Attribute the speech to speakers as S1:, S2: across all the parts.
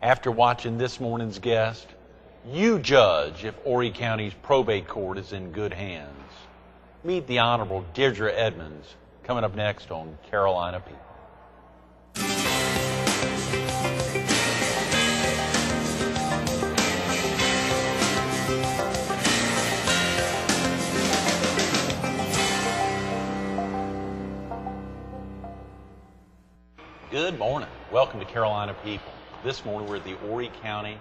S1: After watching this morning's guest, you judge if Horry County's probate court is in good hands. Meet the Honorable Deirdre Edmunds, coming up next on Carolina People. Good morning. Welcome to Carolina People. This morning we're at the Horry County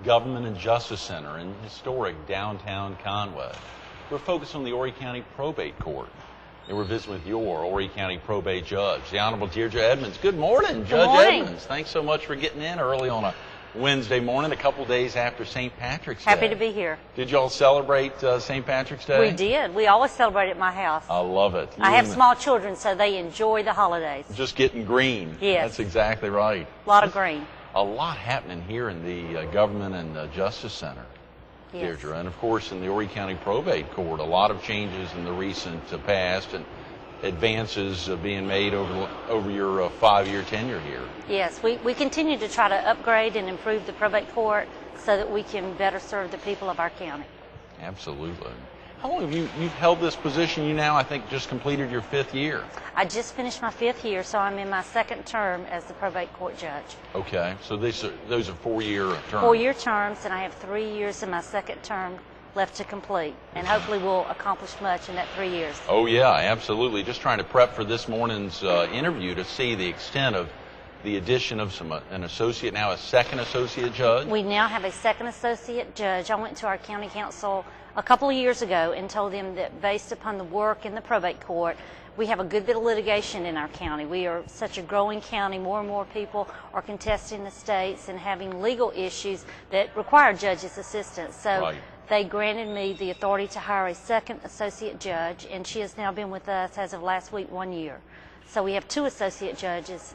S1: Government and Justice Center in historic downtown Conway. We're focused on the Horry County Probate Court. And we're visiting with your Horry County Probate Judge, the Honorable Deirdre Edmunds. Good morning, Judge Edmunds. Thanks so much for getting in early on a Wednesday morning, a couple days after St. Patrick's Day.
S2: Happy to be here.
S1: Did y'all celebrate St. Patrick's Day?
S2: We did. We always celebrate at my house.
S1: I love it.
S2: I have small children, so they enjoy the holidays.
S1: Just getting green.
S2: Yes.
S1: That's exactly right.
S2: A lot of green.
S1: A lot happening here in the Government and Justice Center,
S2: Yes.
S1: Deirdre. And, of course, in the Horry County Probate Court, a lot of changes in the recent past and advances being made over your 5-year tenure here.
S2: Yes, we continue to try to upgrade and improve the probate court so that we can better serve the people of our county.
S1: Absolutely. How long have you've held this position? You now, I think, just completed your 5th year.
S2: I just finished my 5th year, so I'm in my 2nd term as the probate court judge.
S1: Okay, so those are 4-year terms.
S2: 4-year terms, and I have 3 years in my 2nd term left to complete, and hopefully we'll accomplish much in that 3 years.
S1: Oh yeah, absolutely. Just trying to prep for this morning's interview to see the extent of the addition of an associate, now a 2nd associate judge.
S2: We now have a 2nd associate judge. I went to our county council a couple of years ago and told them that based upon the work in the probate court, we have a good bit of litigation in our county. We are such a growing county. More and more people are contesting estates and having legal issues that require judges' assistance. So
S1: Right.
S2: They granted me the authority to hire a 2nd associate judge, and she has now been with us as of last week 1 year. So we have 2 associate judges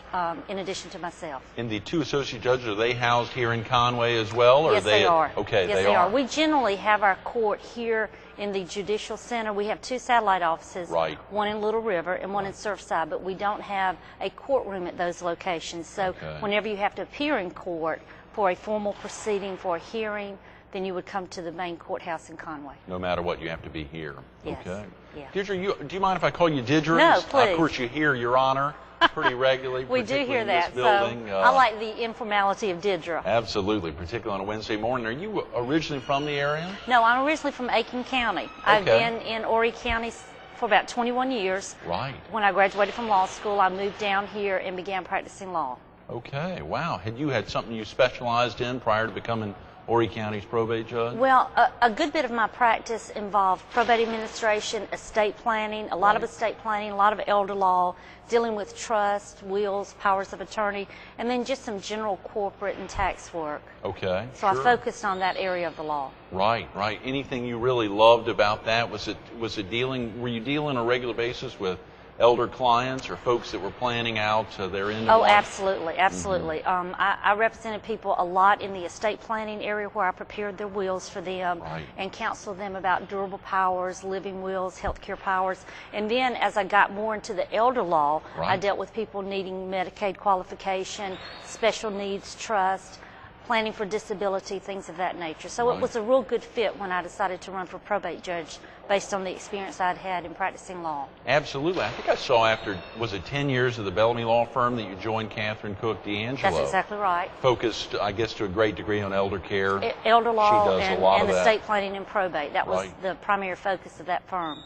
S2: in addition to myself.
S1: And the 2 associate judges, are they housed here in Conway as well? Or
S2: Yes, they are.
S1: Okay,
S2: yes, they are. We generally have our court here in the Judicial Center. We have 2 satellite offices,
S1: Right.
S2: one in Little River and one in Surfside, but we don't have a courtroom at those locations. So whenever you have to appear in court for a formal proceeding, for a hearing, then you would come to the main courthouse in Conway.
S1: No matter what, you have to be here.
S2: Yes.
S1: Okay.
S2: Yeah.
S1: Deirdre, do you mind if I call you Deirdre?
S2: No, please.
S1: Of course, you hear Your Honor pretty regularly.
S2: We do hear
S1: particularly in this
S2: that,
S1: building.
S2: so I like the informality of Deirdre.
S1: Absolutely, particularly on a Wednesday morning. Are you originally from the area?
S2: No, I'm originally from Aiken County. I've been in Horry County for about 21 years.
S1: Right.
S2: When I graduated from law school, I moved down here and began practicing law.
S1: Okay, wow. Had you had something you specialized in prior to becoming Horry County's probate judge?
S2: Well, a good bit of my practice involved probate administration, estate planning, a lot of estate planning, a lot of elder law, dealing with trust, wills, powers of attorney, and then just some general corporate and tax work.
S1: Okay.
S2: So
S1: sure.
S2: I focused on that area of the law.
S1: Right, right. Anything you really loved about that? Were you dealing on a regular basis with elder clients or folks that were planning out their end of life?
S2: Absolutely, absolutely. I represented people a lot in the estate planning area where I prepared their wills for them and counseled them about durable powers, living wills, healthcare powers. And then as I got more into the elder law, I dealt with people needing Medicaid qualification, special needs trust, planning for disability, things of that nature. So it was a real good fit when I decided to run for probate judge based on the experience I'd had in practicing law.
S1: Absolutely. I think I saw after, was it 10 years of the Bellamy Law Firm that you joined Catherine Cook D'Angelo?
S2: That's exactly right.
S1: Focused, I guess, to a great degree on elder care.
S2: Elder law
S1: She does a lot
S2: and
S1: of that.
S2: estate planning and probate. That was the primary focus of that firm.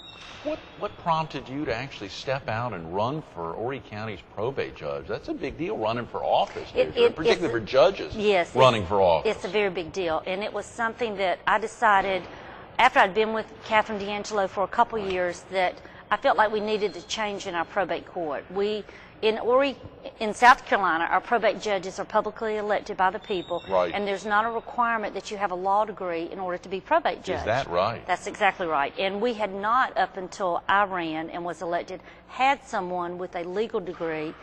S1: What prompted you to actually step out and run for Horry County's probate judge? That's a big deal, running for office, particularly for judges running for office.
S2: It's a very big deal, and it was something that I decided after I'd been with Catherine D'Angelo for a couple years that I felt like we needed to change in our probate court. In South Carolina, our probate judges are publicly elected by the people, and there's not a requirement that you have a law degree in order to be probate judge.
S1: Is that right?
S2: That's exactly right. And we had not, up until I ran and was elected, had someone with a legal degree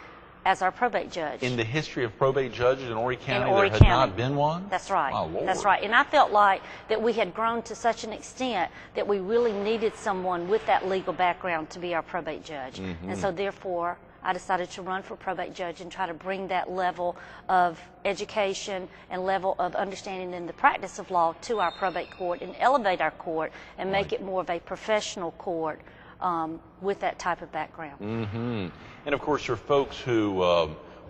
S2: as our probate judge.
S1: In the history of probate judges in Horry County,
S2: Horry
S1: there
S2: County.
S1: had not been one?
S2: That's right.
S1: My Lord.
S2: That's right. And I felt like that we had grown to such an extent that we really needed someone with that legal background to be our probate judge. And so therefore, I decided to run for probate judge and try to bring that level of education and level of understanding in the practice of law to our probate court and elevate our court and make it more of a professional court with that type of background.
S1: Mm-hmm. And of course, for folks who,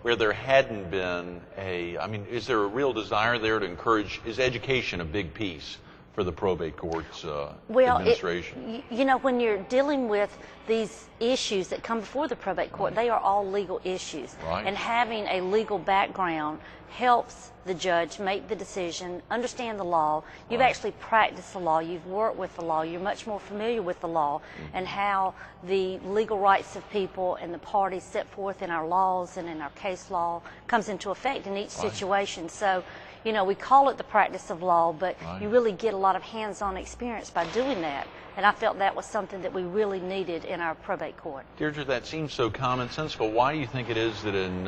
S1: where there hadn't been is there a real desire there to encourage, is education a big piece for the probate court's administration?
S2: You know, when you're dealing with these issues that come before the probate court, they are all legal issues.
S1: Right.
S2: And having a legal background helps the judge make the decision, understand the law. You've actually practiced the law, you've worked with the law, you're much more familiar with the law and how the legal rights of people and the parties set forth in our laws and in our case law comes into effect in each situation. So, you know, we call it the practice of law, but you really get a lot of hands-on experience by doing that. And I felt that was something that we really needed in our probate court.
S1: Deirdre, that seems so commonsensical. Why do you think it is that in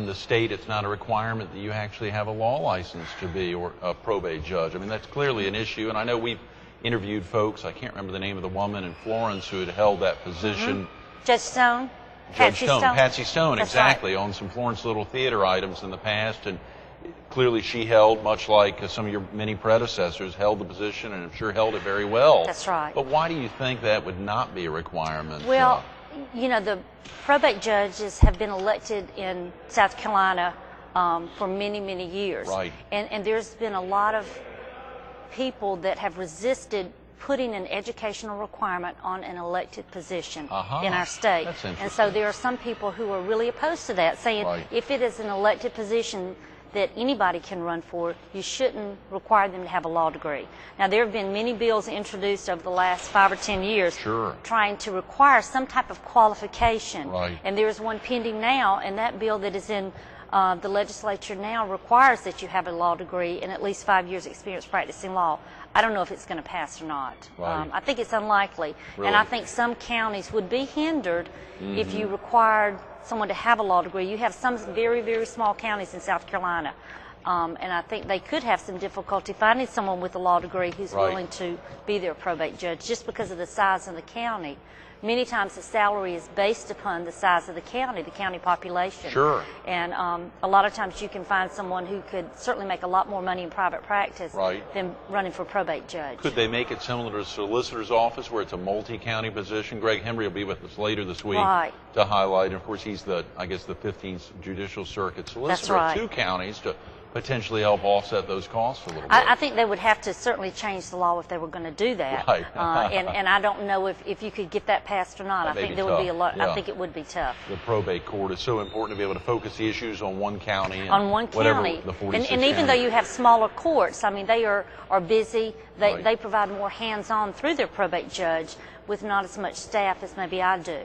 S1: the state it's not a requirement that you actually have a law license to be a probate judge? I mean, that's clearly an issue, and I know we've interviewed folks, I can't remember the name of the woman in Florence who had held that position.
S2: Judge Stone?
S1: Patsy Stone, that's exactly, right. On some Florence Little Theater items in the past, and clearly she held, much like some of your many predecessors, held the position and I'm sure held it very well.
S2: That's right.
S1: But why do you think that would not be a requirement?
S2: Well, you know, the probate judges have been elected in South Carolina for many, many years.
S1: Right.
S2: And there's been a lot of people that have resisted putting an educational requirement on an elected position in our state.
S1: That's interesting.
S2: And so there are some people who are really opposed to that, saying if it is an elected position that anybody can run for, you shouldn't require them to have a law degree. Now, there have been many bills introduced over the last 5 or 10 years trying to require some type of qualification.
S1: Right.
S2: And there's one pending now, and that bill that is in the legislature now requires that you have a law degree and at least 5 years experience practicing law. I don't know if it's going to pass or not.
S1: Right.
S2: I think it's unlikely.
S1: Really?
S2: And I think some counties would be hindered if you required someone to have a law degree. You have some very, very small counties in South Carolina, and I think they could have some difficulty finding someone with a law degree who's willing to be their probate judge just because of the size of the county. Many times the salary is based upon the size of the county population.
S1: Sure.
S2: And a lot of times you can find someone who could certainly make a lot more money in private practice than running for probate judge.
S1: Could they make it similar to a solicitor's office where it's a multi-county position? Greg Henry will be with us later this week to highlight. And of course, he's the 15th Judicial Circuit solicitor of 2 counties to potentially help offset those costs a little bit.
S2: I think they would have to certainly change the law if they were going to do that.
S1: Right.
S2: And I don't know if you could get that passed or not.
S1: That
S2: I think there would be a lot. I think it would be tough.
S1: The probate court is so important to be able to focus the issues on one county. And
S2: on one county.
S1: The 46
S2: and even though you have smaller courts, I mean, they are busy. They provide more hands-on through their probate judge with not as much staff as maybe I do.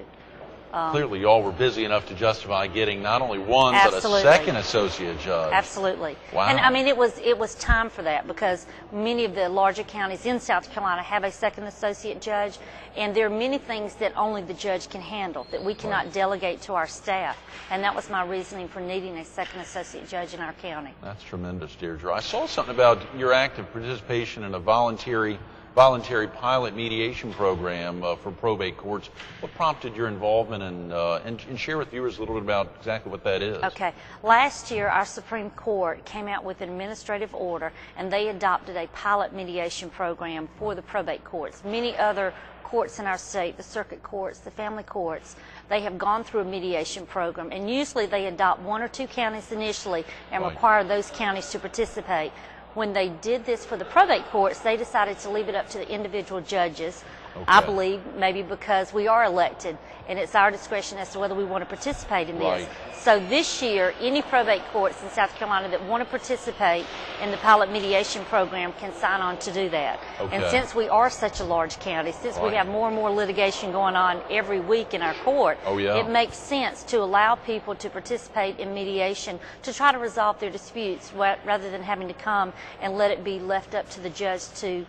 S1: Clearly, y'all were busy enough to justify getting not only one, but a second associate judge.
S2: Absolutely.
S1: Wow.
S2: And I mean, it was time for that because many of the larger counties in South Carolina have a second associate judge, and there are many things that only the judge can handle that we cannot delegate to our staff. And that was my reasoning for needing a second associate judge in our county.
S1: That's tremendous, Deirdre. I saw something about your active participation in a voluntary pilot mediation program for probate courts. What prompted your involvement and share with viewers a little bit about exactly what that is?
S2: Okay. Last year, our Supreme Court came out with an administrative order, and they adopted a pilot mediation program for the probate courts. Many other courts in our state, the circuit courts, the family courts, they have gone through a mediation program, and usually they adopt 1 or 2 counties initially and require those counties to participate. When they did this for the probate courts, they decided to leave it up to the individual judges. I believe maybe because we are elected and it's our discretion as to whether we want to participate in this. So this year, any probate courts in South Carolina that want to participate in the pilot mediation program can sign on to do that. And since we are such a large county, since we have more and more litigation going on every week in our court, it makes sense to allow people to participate in mediation to try to resolve their disputes rather than having to come and let it be left up to the judge to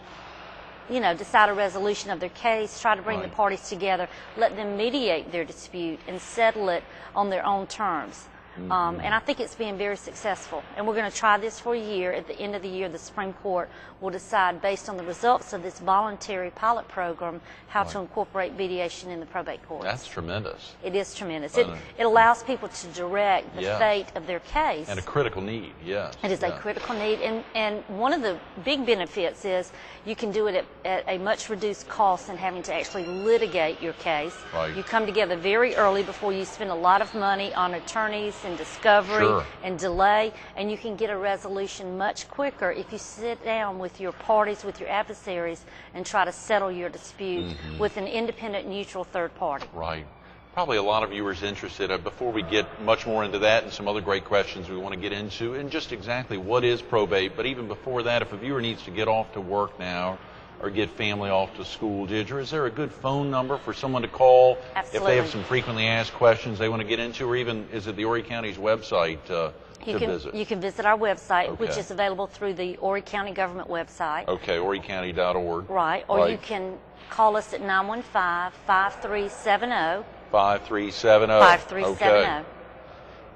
S2: decide a resolution of their case, try to bring the parties together, let them mediate their dispute and settle it on their own terms. And I think it's being very successful. And we're going to try this for a year. At the end of the year, the Supreme Court will decide, based on the results of this voluntary pilot program, how to incorporate mediation in the probate courts.
S1: That's tremendous.
S2: It is tremendous. It allows people to direct the fate of their case.
S1: And a critical need, yes.
S2: It is a critical need. And one of the big benefits is you can do it at a much reduced cost than having to actually litigate your case.
S1: Right.
S2: You come together very early before you spend a lot of money on attorneys and discovery and delay, and you can get a resolution much quicker if you sit down with your parties, with your adversaries, and try to settle your dispute with an independent, neutral third party.
S1: Right. Probably a lot of viewers interested, before we get much more into that and some other great questions we want to get into, and just exactly what is probate, but even before that, if a viewer needs to get off to work now or get family off to school, Deirdre, is there a good phone number for someone to call if they have some frequently asked questions they want to get into, or even is it the Horry County's website to visit? You
S2: can visit our website, which is available through the Horry County government website.
S1: Okay, horrycounty.org.
S2: Right, or you can call us at 915-5370.
S1: 5370.
S2: 5370.
S1: Okay.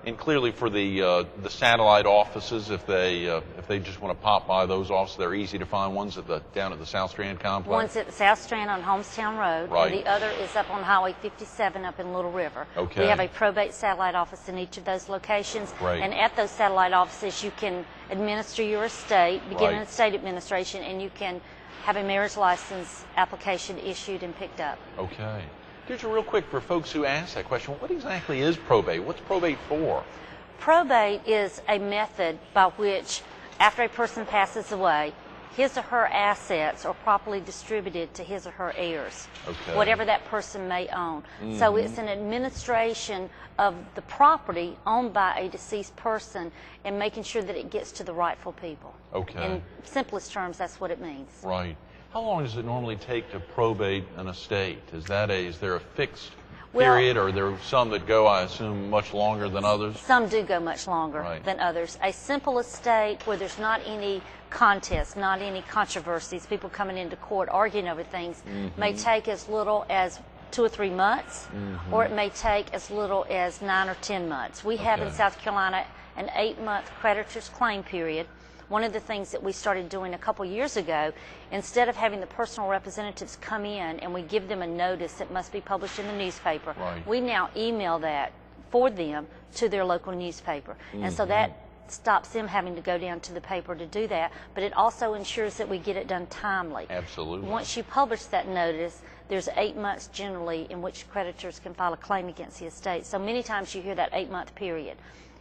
S1: And clearly for the satellite offices, if they just want to pop by those offices, they're easy to find. One's down at the South Strand complex.
S2: One's at the South Strand on Homestown Road, and the other is up on Highway 57 up in Little River.
S1: Okay.
S2: We have a probate satellite office in each of those locations, and at those satellite offices you can administer your estate, begin an estate administration, and you can have a marriage license application issued and picked up.
S1: Okay. Deirdre, real quick, for folks who ask that question, what exactly is probate? What's probate for?
S2: Probate is a method by which, after a person passes away, his or her assets are properly distributed to his or her heirs, whatever that person may own. So it's an administration of the property owned by a deceased person and making sure that it gets to the rightful people.
S1: Okay.
S2: In simplest terms, that's what it means.
S1: Right. How long does it normally take to probate an estate? Is there a fixed period, or are there some that go, I assume, much longer than others?
S2: Some do go much longer than others. A simple estate where there's not any contest, not any controversies, people coming into court arguing over things, may take as little as 2 or 3 months, or it may take as little as 9 or 10 months. We have in South Carolina an 8-month creditor's claim period. One of the things that we started doing a couple years ago, instead of having the personal representatives come in and we give them a notice that must be published in the newspaper, we now email that for them to their local newspaper. And so that stops them having to go down to the paper to do that, but it also ensures that we get it done timely.
S1: Absolutely.
S2: Once you publish that notice, there's 8 months generally in which creditors can file a claim against the estate. So many times you hear that 8-month period.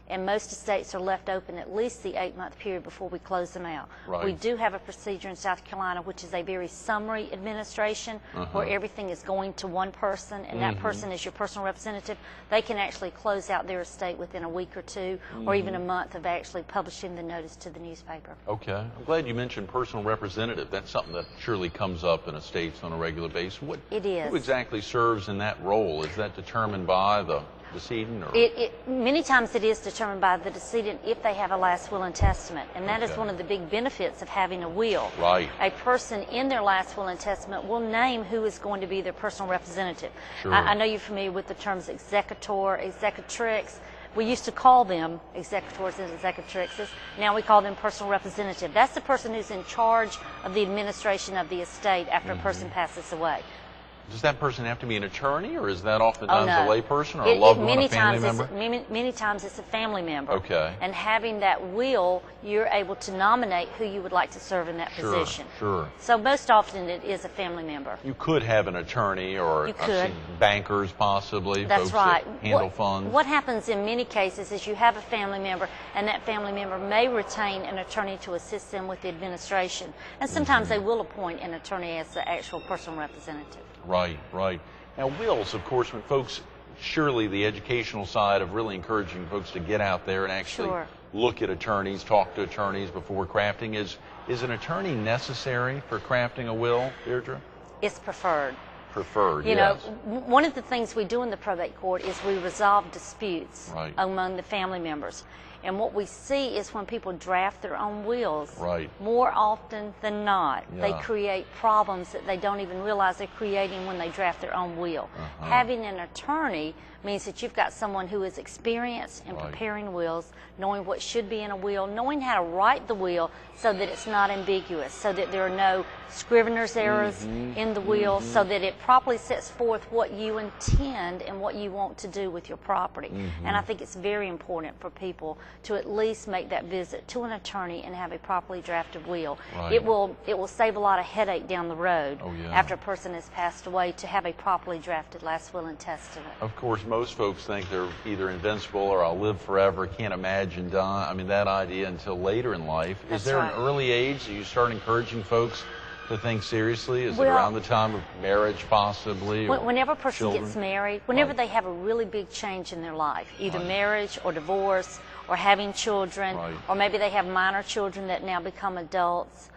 S2: And most estates are left open at least the 8-month period before we close them out. We do have a procedure in South Carolina which is a very summary administration where everything is going to one person, and that person is your personal representative. They can actually close out their estate within a week or two or even a month of actually publishing the notice to the newspaper. Okay.
S1: I'm glad you mentioned personal representative. That's something that surely comes up in estates on a regular basis.
S2: It is.
S1: Who exactly serves in that role? Is that determined by the decedent? Or?
S2: Many times it is determined by the decedent if they have a last will and testament, and that is one of the big benefits of having a will.
S1: Right.
S2: A person in their last will and testament will name who is going to be their personal representative.
S1: Sure.
S2: I know you're familiar with the terms executor, executrix. We used to call them executors and executrixes. Now we call them personal representative. That's the person who's in charge of the administration of the estate after a person passes away.
S1: Does that person have to be an attorney, or is that oftentimes a layperson or a loved one, a family member?
S2: Many times it's a family member.
S1: Okay.
S2: And having that will, you're able to nominate who you would like to serve in that position.
S1: Sure.
S2: So most often it is a family member.
S1: You could have an attorney, or
S2: you could.
S1: Bankers possibly.
S2: That's
S1: folks
S2: right.
S1: That handle funds.
S2: What happens in many cases is you have a family member, and that family member may retain an attorney to assist them with the administration. And sometimes they will appoint an attorney as the actual personal representative.
S1: Right, right. Now, wills, of course, when folks, surely the educational side of really encouraging folks to get out there and actually look at attorneys, talk to attorneys before crafting. Is an attorney necessary for crafting a will, Deirdre?
S2: It's preferred.
S1: Preferred,
S2: You know, one of the things we do in the probate court is we resolve disputes among the family members. And what we see is when people draft their own wills,
S1: right,
S2: more often than not,
S1: yeah,
S2: they create problems that they don't even realize they're creating when they draft their own will. Having an attorney means that you've got someone who is experienced in preparing wills, knowing what should be in a will, knowing how to write the will so that it's not ambiguous, so that there are no scrivener's errors in the will, so that it properly sets forth what you intend and what you want to do with your property. And I think it's very important for people to at least make that visit to an attorney and have a properly drafted will. It will save a lot of headache down the road after a person has passed away to have a properly drafted last will and testament.
S1: Of course, most folks think they're either invincible or I'll live forever, can't imagine dying. I mean, that idea until later in life.
S2: That's
S1: Is there
S2: right.
S1: an early age that you start encouraging folks to think seriously? Is it around the time of marriage, possibly? Or
S2: whenever a person
S1: children?
S2: gets married, whenever they have a really big change in their life, either marriage or divorce or having children, or maybe they have minor children that now become adults,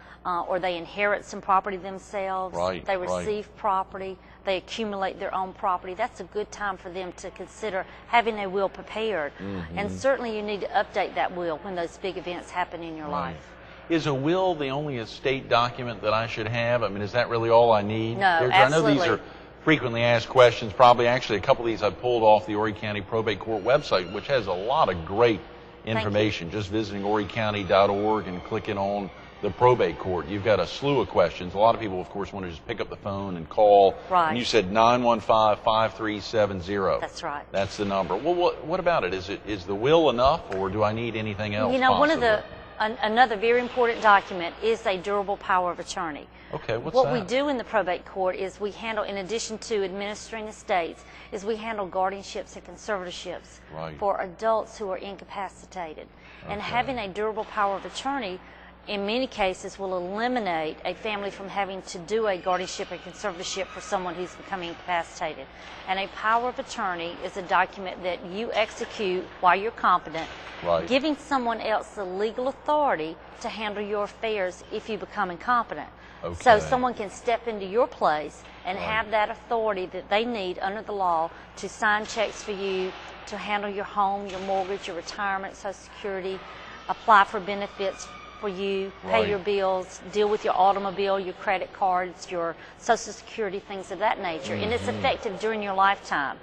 S2: or they inherit some property themselves, they receive property, they accumulate their own property, that's a good time for them to consider having a will prepared. And certainly you need to update that will when those big events happen in your life.
S1: Is a will the only estate document that I should have? I mean, is that really all I need?
S2: No,
S1: Deirdre,
S2: absolutely.
S1: I know these are frequently asked questions. Probably, actually, a couple of these I pulled off the Horry County Probate Court website, which has a lot of great information. Just visiting horrycounty.org and clicking on the probate court, you've got a slew of questions. A lot of people, of course, want to just pick up the phone and call. And you said 915-5370.
S2: That's right.
S1: That's the number. Well, what about it? Is the will enough, or do I need anything else?
S2: You know,
S1: possibly?
S2: Another very important document is a durable power of attorney.
S1: Okay, what's
S2: what
S1: that?
S2: we do in the probate court is we handle, in addition to administering estates, is we handle guardianships and conservatorships for adults who are incapacitated. And having a durable power of attorney, in many cases, will eliminate a family from having to do a guardianship and conservatorship for someone who's becoming incapacitated. And a power of attorney is a document that you execute while you're competent, giving someone else the legal authority to handle your affairs if you become incompetent. So someone can step into your place and have that authority that they need under the law to sign checks for you, to handle your home, your mortgage, your retirement, Social Security, apply for benefits for you, pay your bills, deal with your automobile, your credit cards, your Social Security, things of that nature. And it's effective during your lifetime.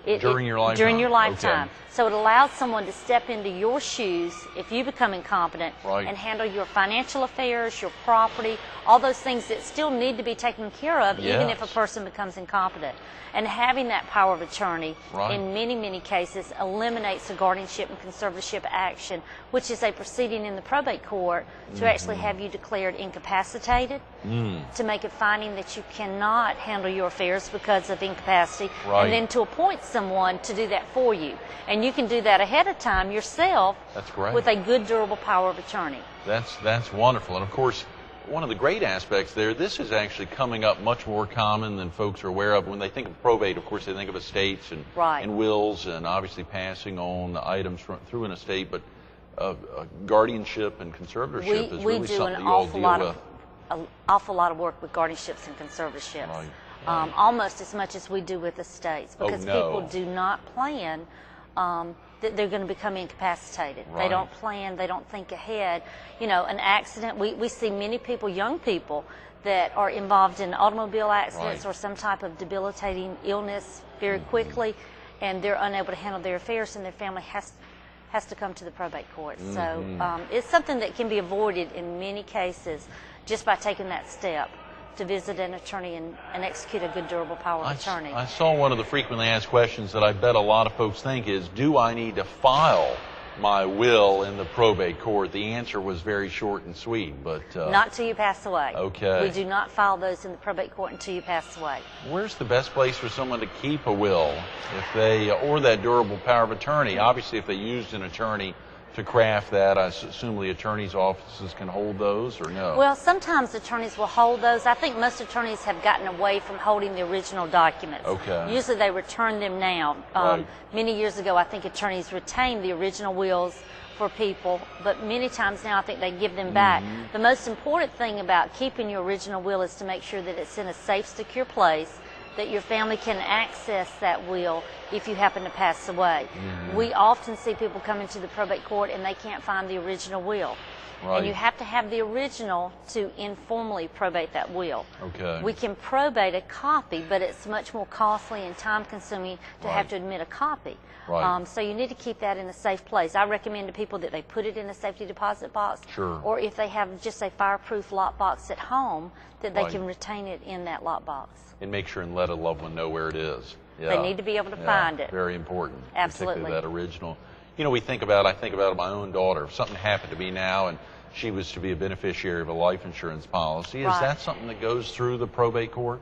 S1: During your lifetime?
S2: During your lifetime. So it allows someone to step into your shoes if you become incompetent and handle your financial affairs, your property, all those things that still need to be taken care of even if a person becomes incompetent. And having that power of attorney in many, many cases eliminates the guardianship and conservatorship action, which is a proceeding in the probate court to actually have you declared incapacitated, to make a finding that you cannot handle your affairs because of incapacity, and then to appoint someone to do that for you. And you can do that ahead of time yourself with a good, durable power of attorney.
S1: That's wonderful. And of course, one of the great aspects there, this is actually coming up much more common than folks are aware of. When they think of probate, of course, they think of estates and wills and obviously passing on items through an estate, but guardianship and conservatorship is really something you all deal with.
S2: An awful lot of work with guardianships and conservatorships, almost as much as we do with estates, because people do not plan that they're going to become incapacitated. They don't plan, they don't think ahead. You know, an accident, we see many people, young people, that are involved in automobile accidents or some type of debilitating illness very quickly, and they're unable to handle their affairs, and their family has to come to the probate court. So it's something that can be avoided in many cases just by taking that step to visit an attorney and execute a good, durable power of attorney.
S1: I saw one of the frequently asked questions that I bet a lot of folks think is, do I need to file my will in the probate court? The answer was very short and sweet, but...
S2: not till you pass away.
S1: Okay.
S2: We do not file those in the probate court until you pass away.
S1: Where's the best place for someone to keep a will if they, or that durable power of attorney? Obviously, if they used an attorney to craft that, I assume the attorney's offices can hold those, or no?
S2: Well, sometimes attorneys will hold those. I think most attorneys have gotten away from holding the original documents. Usually they return them now. Many years ago, I think attorneys retained the original wills for people, but many times now I think they give them back. The most important thing about keeping your original will is to make sure that it's in a safe, secure place, that your family can access that will if you happen to pass away. We often see people come into the probate court and they can't find the original will.
S1: Right.
S2: And you have to have the original to informally probate that will.
S1: Okay.
S2: We can probate a copy, but it's much more costly and time-consuming to have to admit a copy.
S1: Right.
S2: So you need to keep that in a safe place. I recommend to people that they put it in a safety deposit box.
S1: Sure.
S2: Or if they have just a fireproof lockbox at home, that they can retain it in that lockbox.
S1: And make sure and let a loved one know where it is. Yeah.
S2: They need to be able to find it.
S1: Very important.
S2: Absolutely.
S1: Particularly that original. You know, I think about my own daughter. If something happened to me now and she was to be a beneficiary of a life insurance policy, is that something that goes through the probate court?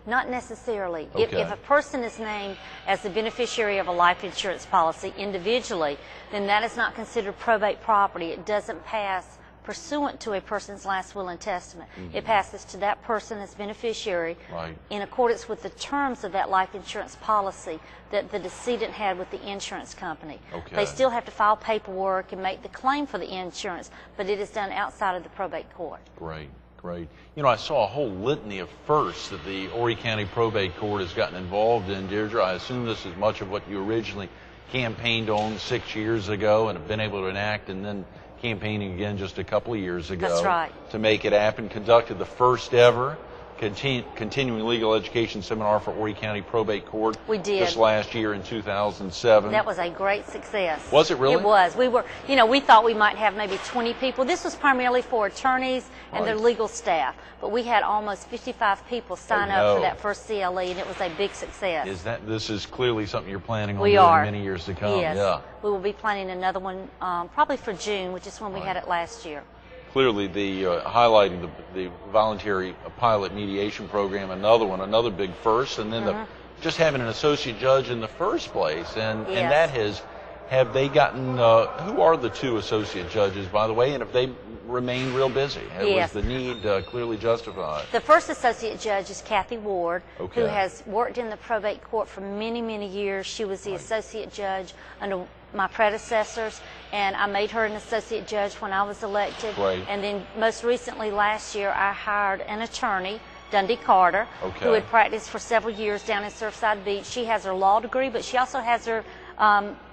S2: Not necessarily.
S1: Okay.
S2: If a person is named as the beneficiary of a life insurance policy individually, then that is not considered probate property. It doesn't pass pursuant to a person's last will and testament. It passes to that person as beneficiary in accordance with the terms of that life insurance policy that the decedent had with the insurance company.
S1: Okay.
S2: They still have to file paperwork and make the claim for the insurance, but it is done outside of the probate court.
S1: Great. Great. You know, I saw a whole litany of firsts that the Horry County Probate Court has gotten involved in, Deirdre. I assume this is much of what you originally campaigned on 6 years ago and have been able to enact, and then campaigning again just a couple of years ago.
S2: That's right.
S1: To make it happen. Conducted the first ever continuing legal education seminar for Horry County Probate Court.
S2: We did.
S1: Just last year in 2007.
S2: That was a great success.
S1: Was it really?
S2: It was. We thought we might have maybe 20 people. This was primarily for attorneys and their legal staff, but we had almost 55 people sign up for that first CLE, and it was a big success.
S1: This is clearly something you're planning on
S2: doing
S1: many years to come?
S2: Yes.
S1: Yeah.
S2: We will be planning another one probably for June, which is when we had it last year.
S1: Clearly, highlighting the voluntary pilot mediation program, another big first, and then just having an associate judge in the first place, and that have they gotten? Who are the two associate judges, by the way, and have they remained real busy?
S2: Yes.
S1: Was the need clearly justified?
S2: The first associate judge is Kathy Ward, who has worked in the probate court for many, many years. She was the associate judge under my predecessors, and I made her an associate judge when I was elected.
S1: Right.
S2: And then most recently last year I hired an attorney, Dundee Carter, who had practiced for several years down in Surfside Beach. She has her law degree, but she also has her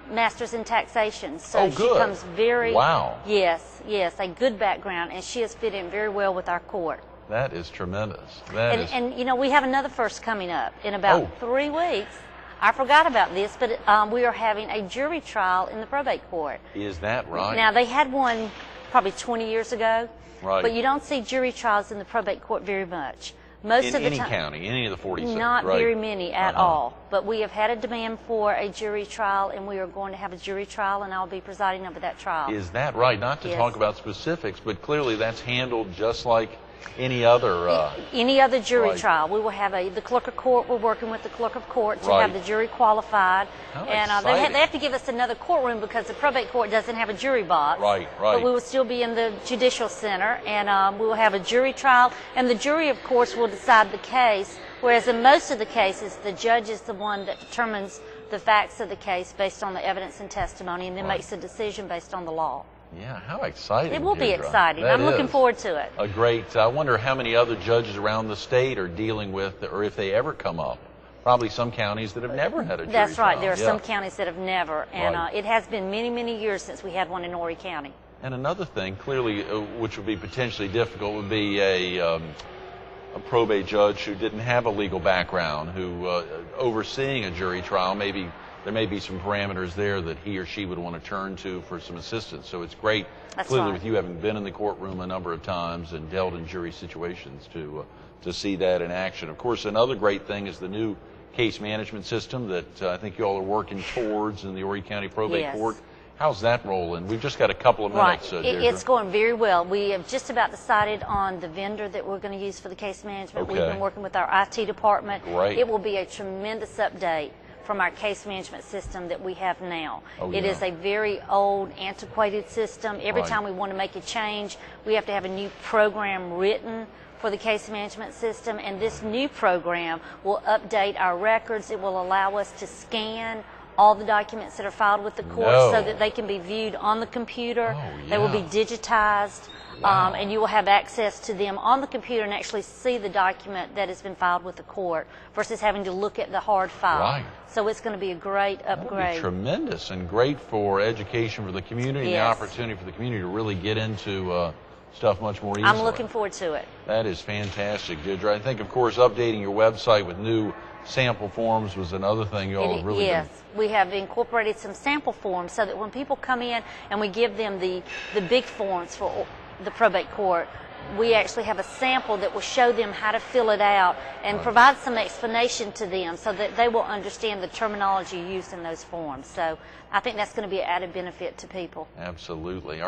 S2: master's in taxation. So she comes very, yes, a good background, and she has fit in very well with our court.
S1: That is tremendous.
S2: And you know, we have another first coming up in about 3 weeks. I forgot about this, but we are having a jury trial in the probate court.
S1: Is that right?
S2: Now, they had one probably 20 years ago,
S1: but
S2: you don't see jury trials in the probate court very much. Most
S1: in
S2: of the
S1: any county, any of the 47?
S2: Not very many at all. But we have had a demand for a jury trial, and we are going to have a jury trial, and I'll be presiding over that trial.
S1: Is that right? Not to talk about specifics, but clearly that's handled just like any other
S2: jury trial. We will have the clerk of court. We're working with the clerk of court to have the jury qualified.
S1: And
S2: they have to give us another courtroom because the probate court doesn't have a jury box.
S1: Right.
S2: But we will still be in the judicial center, and we will have a jury trial. And the jury, of course, will decide the case, whereas in most of the cases, the judge is the one that determines the facts of the case based on the evidence and testimony, and then makes a decision based on the law.
S1: Yeah, how exciting.
S2: It will be
S1: Deirdre.
S2: exciting. I'm looking forward to it.
S1: I wonder how many other judges around the state are dealing with, or if they ever come up. Probably some counties that have never had a jury
S2: That's right.
S1: trial.
S2: There are some counties that have never, and it has been many, many years since we had one in Horry County.
S1: And another thing, clearly, which would be potentially difficult, would be a probate judge who didn't have a legal background, who overseeing a jury trial, maybe there may be some parameters there that he or she would want to turn to for some assistance. So it's great, clearly, with you having been in the courtroom a number of times and dealt in jury situations, to see that in action. Of course, another great thing is the new case management system that I think you all are working towards in the Horry County Probate Court. How's that rolling? We've just got a couple of minutes. Deirdre.
S2: It's going very well. We have just about decided on the vendor that we're going to use for the case management. We've been working with our IT department. It will be a tremendous update from our case management system that we have now. It is a very old, antiquated system. Every time we want to make a change, we have to have a new program written for the case management system, and this new program will update our records. It will allow us to scan all the documents that are filed with the court so that they can be viewed on the computer. They will be digitized.
S1: Wow.
S2: And you will have access to them on the computer and actually see the document that has been filed with the court versus having to look at the hard file.
S1: Right.
S2: So it's going to be a great upgrade.
S1: That would be tremendous and great for education for the community and the opportunity for the community to really get into stuff much more easily.
S2: I'm looking forward to it.
S1: That is fantastic, Deirdre. I think, of course, updating your website with new sample forms was another thing you all have really
S2: Yes, we have incorporated some sample forms so that when people come in and we give them the big forms for the probate court, we actually have a sample that will show them how to fill it out and provide some explanation to them so that they will understand the terminology used in those forms. So I think that's going to be an added benefit to people.
S1: Absolutely.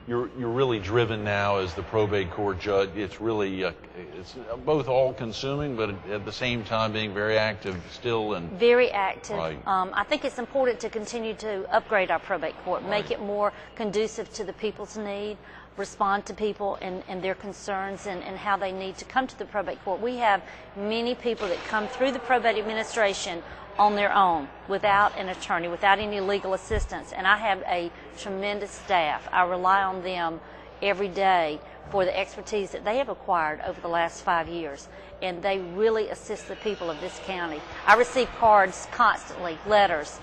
S1: You're really driven now as the probate court judge. It's really it's both all-consuming, but at the same time being very active still. And
S2: very active.
S1: Right.
S2: I think it's important to continue to upgrade our probate court, make it more conducive to the people's need, respond to people and their concerns and how they need to come to the probate court. We have many people that come through the probate administration on their own, without an attorney, without any legal assistance. And I have a tremendous staff. I rely on them every day for the expertise that they have acquired over the last 5 years. And they really assist the people of this county. I receive cards constantly, letters,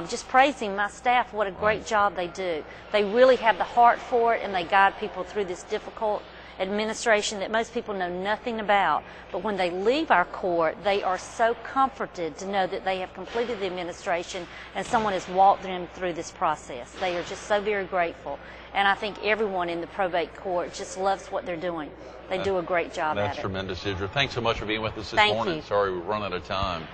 S2: just praising my staff, what a great job they do. They really have the heart for it, and they guide people through this difficult administration that most people know nothing about. But when they leave our court, they are so comforted to know that they have completed the administration and someone has walked them through this process. They are just so very grateful. And I think everyone in the probate court just loves what they're doing. They do a great job at it.
S1: That's tremendous, Deirdre. Thanks so much for being with us this
S2: Thank
S1: morning.
S2: you.
S1: Sorry we've run out of time.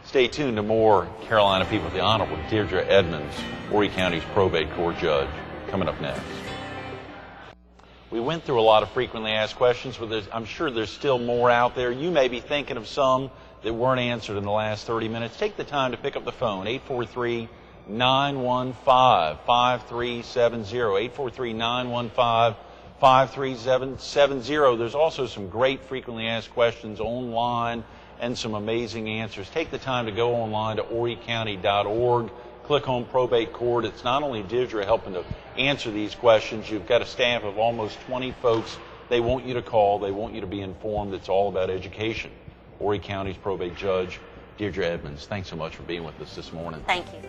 S1: Stay tuned to more Carolina People with the Honorable Deirdre Edmunds, Horry County's probate court judge, coming up next. We went through a lot of frequently asked questions, but I'm sure there's still more out there. You may be thinking of some that weren't answered in the last 30 minutes. Take the time to pick up the phone, 843-915-5370, 843-915-5370. There's also some great frequently asked questions online and some amazing answers. Take the time to go online to horrycounty.org. Click on probate court. It's not only Deirdre helping to answer these questions. You've got a staff of almost 20 folks. They want you to call. They want you to be informed. It's all about education. Horry County's probate judge, Deirdre Edmunds. Thanks so much for being with us this morning.
S2: Thank you.